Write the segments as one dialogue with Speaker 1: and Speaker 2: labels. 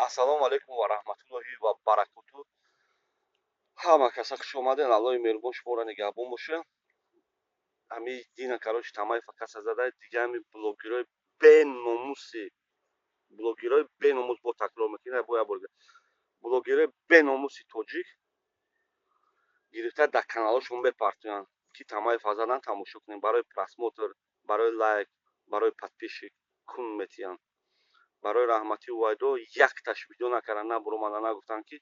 Speaker 1: Ассалому алайкум ва раҳматуллоҳи ва баракоту. Ҳама каса хуш омадед. Аллоҳи меҳрубон шуморо нигаҳбон бошад. Ҳами Дина Карочи Тамаева каса зада дига ҳами блогерои беномус бо такрар мекунем бо як бор блогерои беномуси тоҷик гирифта дар каналошон мепартоянд ки Тамаева задан тамошо кунем барои просмотр, барои лайк, барои подписчик кун метиянд. Барои раҳмати вайдо якташ видео накарданд, на буромада нагуфтанд ки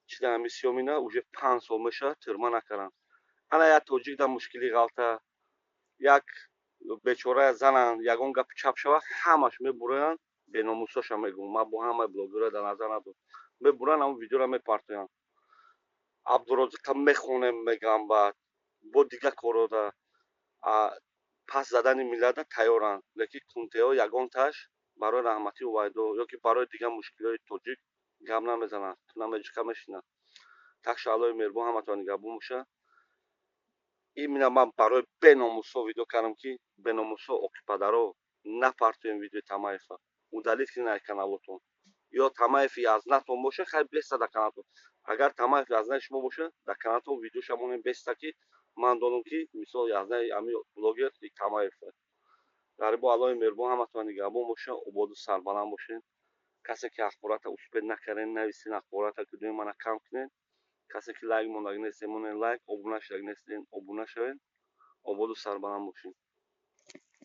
Speaker 1: чида ҳами сиёмина уже 5 сол мешавад тюрма накарданд. Ана як тоҷик дар мушкили ғалта, як бечора зананд, ягон гап чап шавад, ҳамаш мебуроянд, беномусоша мегӯм. Ман бо ҳамаи блогерҳо дар назар надорам. Мебуранд ҳамон видеоро мепартоянд. Абдурозиқа мехонем мегӯям баъд бо дига корода пас задани миллата тайёранд, лекин кунтеҳо ягонташ барои раҳмати вайдо ёки барои дига мушкилои тоҷик гап намезананд, намеҷиқа мешинанд. такшо Аллоҳи меҳрубон ҳаматон нигаҳбон бошад. Именно ман барои беномусо видео кардам ки беномусо окипадаро напартоем видеои Тамаева. Удалед кунед аз каналотон. ё Тамаев язнатон боша, хай беста дар каналатон. Агар Тамаев язнаи шумо боша, дар каналатон видеоша монем беста ки ман донам ки мисол язнаи ами блогер Тамаев. гарибо Аллоҳи меҳрубон ҳаматон нигаҳбон бошад. Ободу сарбаланд бошед. касе ки ахборота успед накарден нависен, ахборота видеои мана кам кунед. касе ки лайк мондаг нестен монед лайк, обуна шудаг нестен обуна шавед. Ободу сарбаланд бошед.